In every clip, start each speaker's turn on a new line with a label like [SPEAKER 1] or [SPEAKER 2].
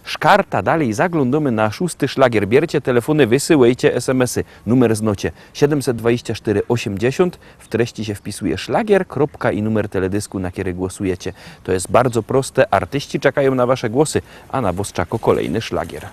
[SPEAKER 1] Szkarta, dalej zaglądamy na 6. szlagier. Bierzcie telefony, wysyłajcie SMS-y. Numer znocie 724 80. W treści się wpisuje szlagier, kropka i numer teledysku, na który głosujecie. To jest bardzo proste. Artyści czekają na wasze głosy, a na was czeka kolejny szlagier.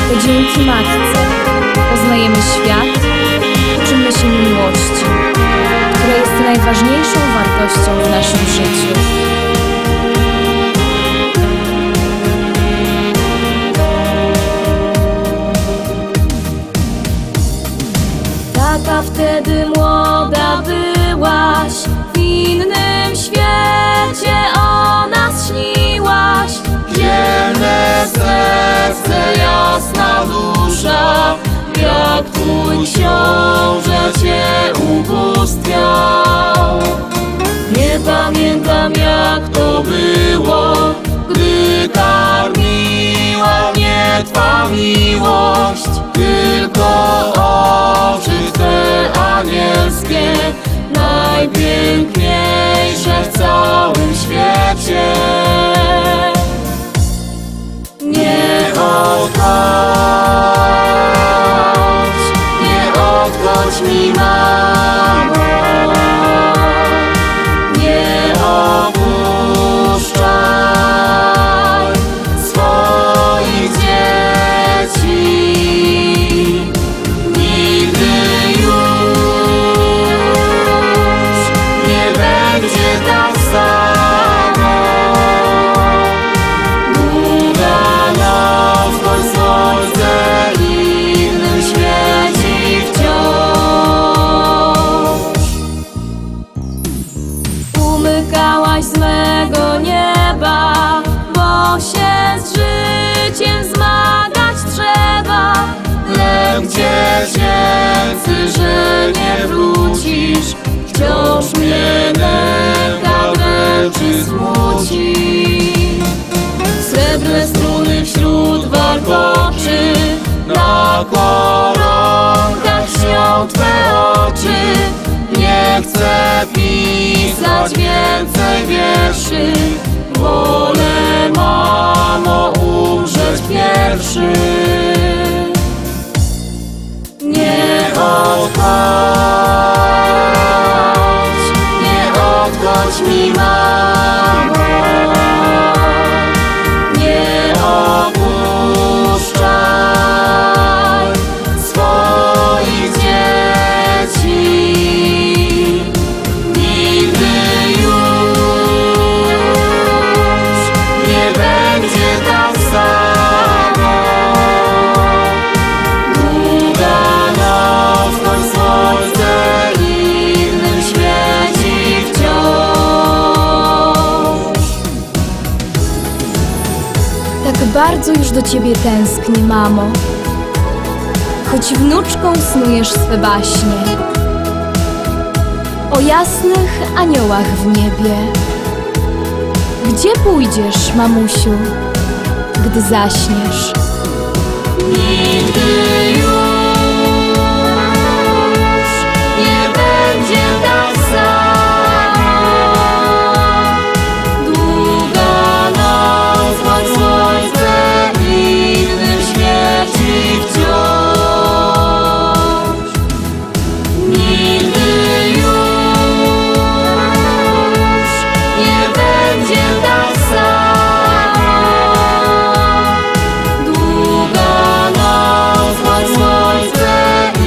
[SPEAKER 2] To dzięki matce poznajemy świat, uczymy się miłości, która jest najważniejszą wartością w naszym życiu. Taka wtedy młoda byłaś, w innym świecie o nas śniłaś.
[SPEAKER 3] Dzielne serce, jasna dusza, jak twój książę cię ubóstwiał. Nie pamiętam, jak to było, gdy karmiła mnie twa miłość. Tylko oczy te anielskie, najpiękniejsze w całym świecie. Nie odchodź mi, mamo, nie opuszczaj swoich dzieci. Nigdy już nie będzie tak samo. Długa noc, choć słońce innym świeci wciąż. Umykałaś z mego nieba, bo się z życiem zmagać trzeba. Lęk dziecięcy, że nie wrócisz, wciąż mnie nęka, dręczy, smuci. Srebrne struny wśród warkoczy, na koronkach śnią twe oczy. Nie chcę pisać więcej wierszy, wolę, mamo, umrzeć pierwszy. Nie odchodź mi, mamo, nie opuszczaj swoich dzieci. Nigdy już nie będzie tak samo. Długa noc, choć słońce innym świeci wciąż.
[SPEAKER 2] Tak bardzo już do ciebie tęsknię, mamo, choć wnuczką snujesz swe baśnie o jasnych aniołach w niebie. Gdzie pójdziesz, mamusiu, gdy zaśniesz?
[SPEAKER 3] Nigdy już nie będzie tak samo. Długa noc, choć słońce innym świeci wciąż. Nigdy już nie będzie tak samo. Długa noc, choć słońce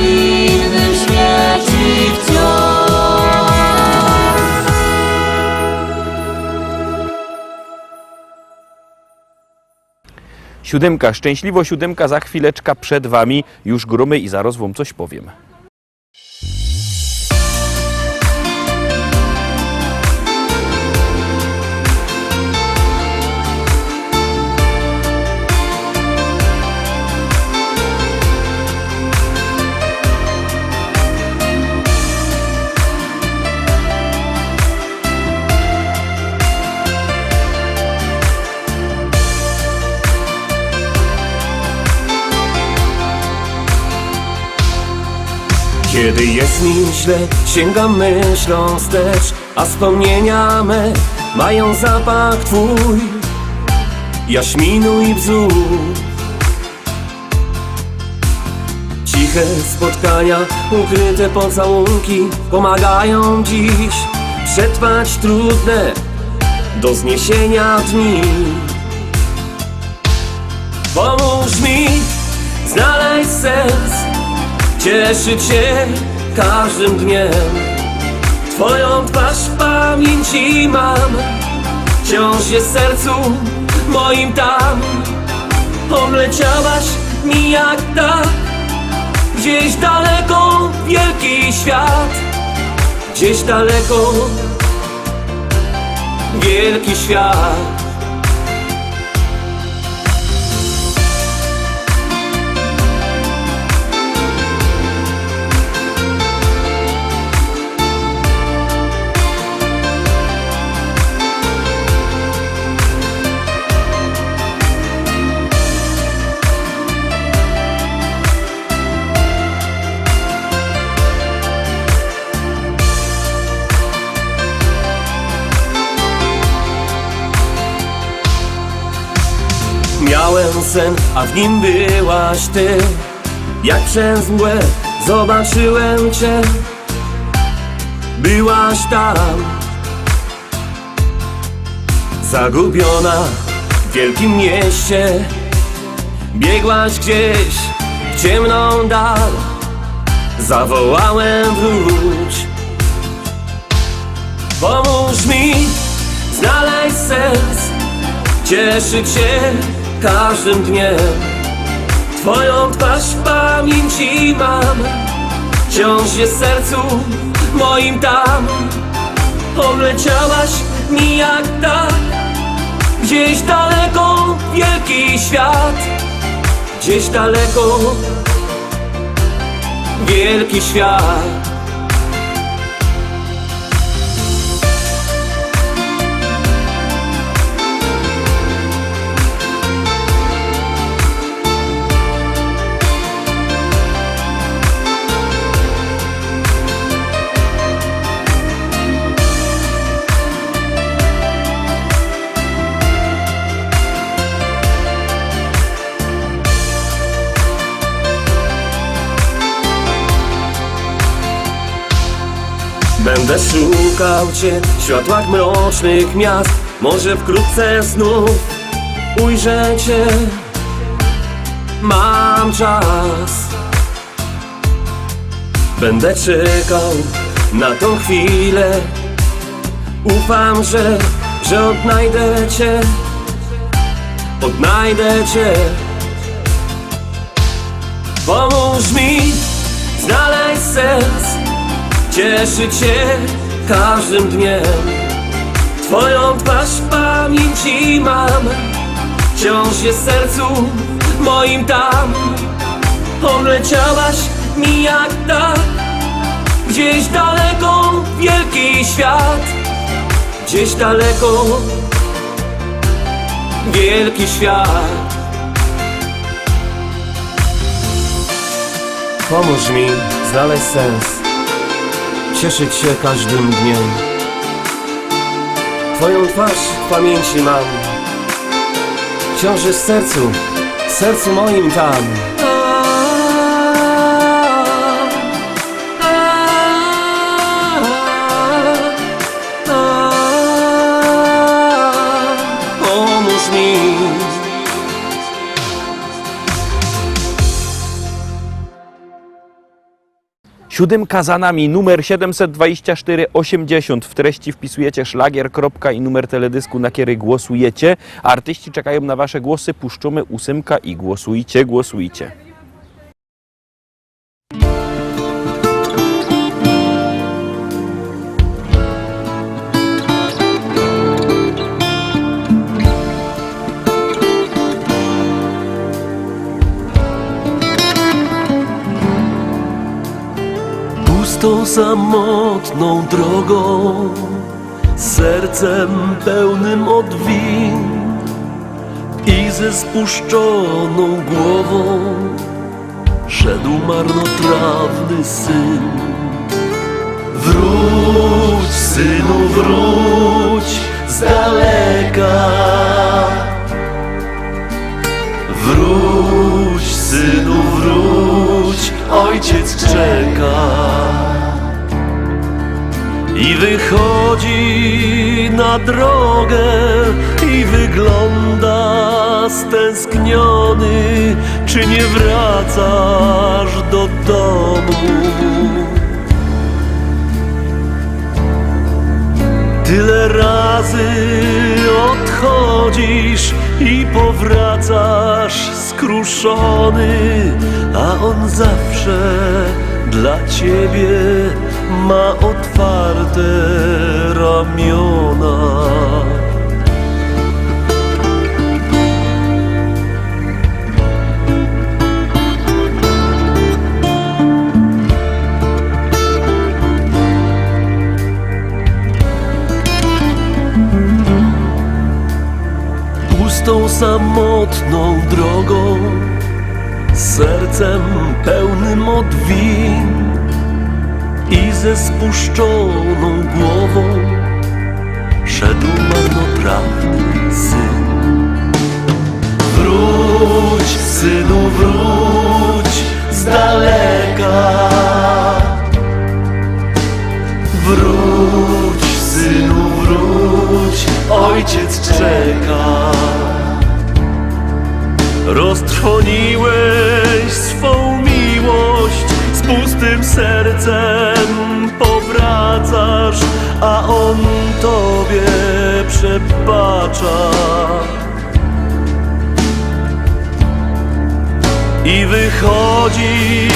[SPEAKER 3] innym świeci wciąż.
[SPEAKER 1] 7. Szczęśliwo 7 za chwileczkę przed wami. Już gromy i zaraz wam coś powiem.
[SPEAKER 4] Kiedy jest mi źle, sięgam myślą wstecz, a wspomnienia me mają zapach twój, jaśminu i bzu. Ciche spotkania, ukryte pocałunki pomagają dziś przetrwać trudne do zniesienia dni. Pomóż mi znaleźć sens, cieszyć się każdym dniem. Twoją twarz w pamięci mam, wciąż jest w sercu moim tam. Odleciałaś mi jak tak, gdzieś daleko wielki świat, gdzieś daleko wielki świat. Miałem sen, a w nim byłaś ty. Jak przez mgłę zobaczyłem cię, byłaś tam, zagubiona w wielkim mieście. Biegłaś gdzieś w ciemną dal, zawołałem wróć. Pomóż mi znaleźć sens, cieszyć się każdym dniem. Twoją twarz w pamięci mam, wciąż jest w sercu moim tam. Odleciałaś mi jak tak, gdzieś daleko wielki świat, gdzieś daleko wielki świat. Będę szukał cię w światłach mrocznych miast, może wkrótce znów ujrzę cię. Mam czas, będę czekał na tą chwilę. Ufam, że odnajdę cię, odnajdę cię. Pomóż mi znaleźć sens, cieszyć się każdym dniem. Twoją twarz w pamięci mam, wciąż jest w sercu moim tam. Odleciałaś mi jak tak, gdzieś daleko wielki świat, gdzieś daleko wielki świat. Pomóż mi znaleźć sens, cieszyć się każdym dniem. Twoją twarz w pamięci mam, wciąż jest w sercu moim tam. Pomóż mi.
[SPEAKER 1] Siódemka za nami, numer 72480. W treści wpisujecie szlagier, i numer teledysku, na który głosujecie. Artyści czekają na wasze głosy, puszczamy 8 i głosujcie, głosujcie.
[SPEAKER 4] Tą samotną drogą, sercem pełnym odwin i ze spuszczoną głową szedł marnotrawny syn. Wróć, synu, wróć, z daleka. Wróć, synu, wróć, ojciec czeka. I wychodzi na drogę i wygląda stęskniony, czy nie wracasz do domu? Tyle razy odchodzisz i powracasz skruszony, a on zawsze dla ciebie ma otwarte ramiona. Pustą, samotną drogą, z sercem pełnym odwin i ze spuszczoną głową szedł marnotrawny syn. Wróć, synu, wróć z daleka. Wróć, synu, wróć, ojciec czeka. Roztrwoniłeś swą miłość, z pustym sercem powracasz, a on tobie przebacza. I wychodzi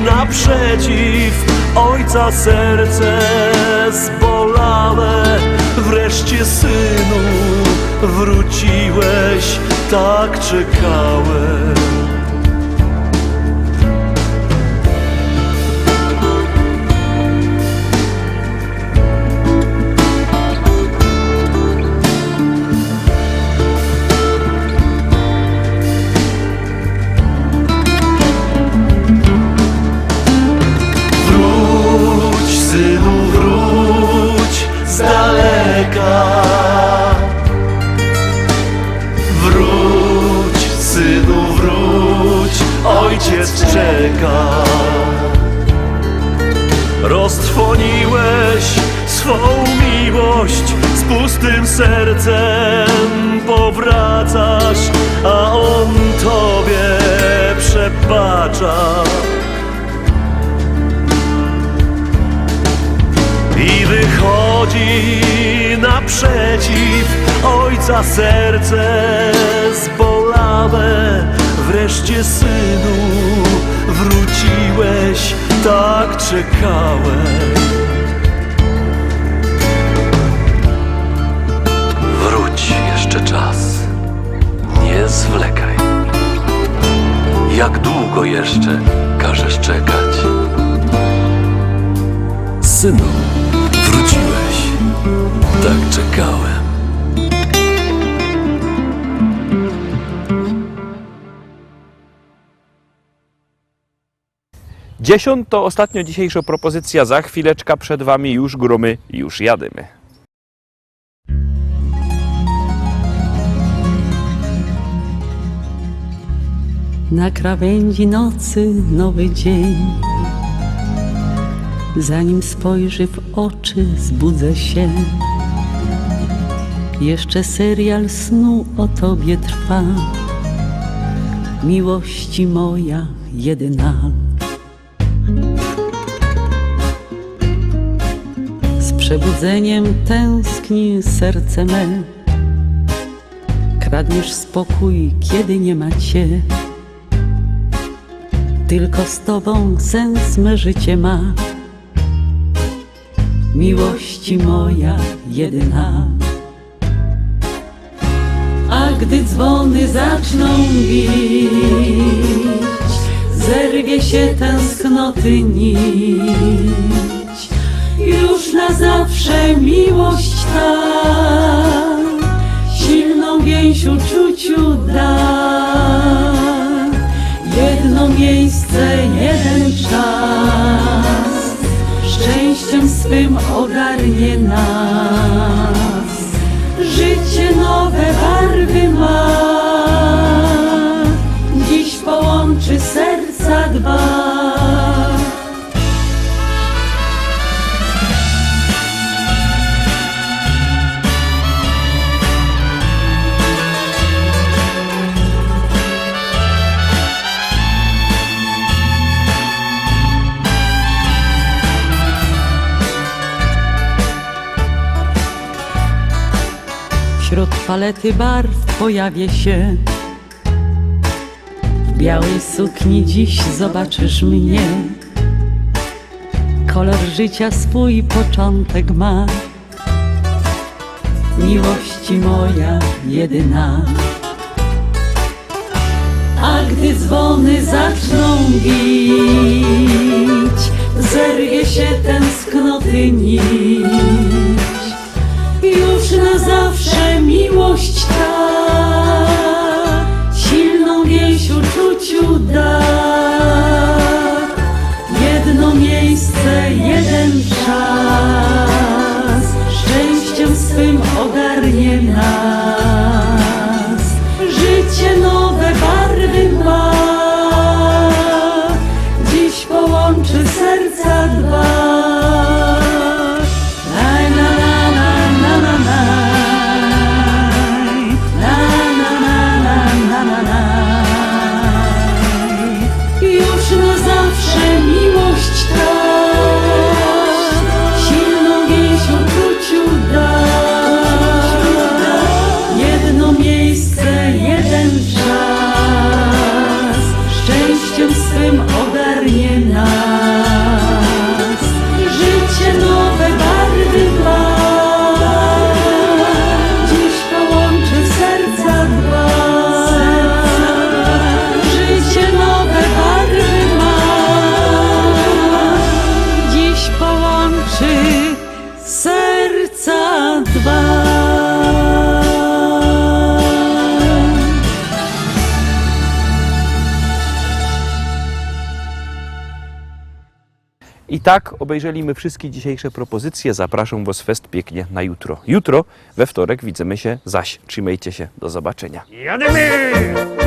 [SPEAKER 4] naprzeciw ojca serce zbolałe. Wreszcie, synu, wróciłeś, tak czekałem. Wróć, synu, wróć z daleka. Wróć, synu, wróć, ojciec czeka. Roztrwoniłeś swą miłość, z pustym sercem powracasz, a on tobie przebacza. I wychodzi naprzeciw ojca serce zbolałe. Wreszcie, synu, wróciłeś, tak czekałem. Wróć, jeszcze czas, nie zwlekaj. Jak długo jeszcze każesz czekać? Synu, wróciłeś, tak czekałem.
[SPEAKER 1] Dziesiąt to ostatnio dzisiejsza propozycja. Za chwileczkę przed wami już gromy, już jadymy.
[SPEAKER 5] Na krawędzi nocy nowy dzień. Zanim spojrzy w oczy, zbudzę się. Jeszcze serial snu o tobie trwa. Miłości moja jedyna. Z przebudzeniem tęskni serce me. Kradniesz spokój, kiedy nie ma cię. Tylko z tobą sens me życie ma. Miłości moja jedyna. A gdy dzwony zaczną bić, zerwie się tęsknoty nić. Już na zawsze miłość ta silną więź uczuciu da. Jedno miejsce, jeden czas, szczęściem swym ogarnie nas. palety barw pojawię się. W białej sukni dziś zobaczysz mnie. Kolor życia swój początek ma. Miłości moja jedyna. A gdy dzwony zaczną bić, zerwie się tęsknoty nić. Już na zawsze miłość ta silną więź uczuciu da. Jedno miejsce, jeden czas, szczęściem swym ogarnie nas. Życie nowe barwy ma, dziś połączy serca dwa. Już na zawsze miłość ta silną więź uczuciu da. Jedno miejsce, jeden czas, szczęściem swym ogarnie nas. Życie nowe barwy ma, dziś połączy serca dwa. Życie nowe barwy ma, dziś połączy serca dwa.
[SPEAKER 1] I tak obejrzeliśmy wszystkie dzisiejsze propozycje. Zapraszam Was fest pięknie na jutro. Jutro, we wtorek, widzimy się zaś. Trzymajcie się, do zobaczenia.
[SPEAKER 4] Jademy!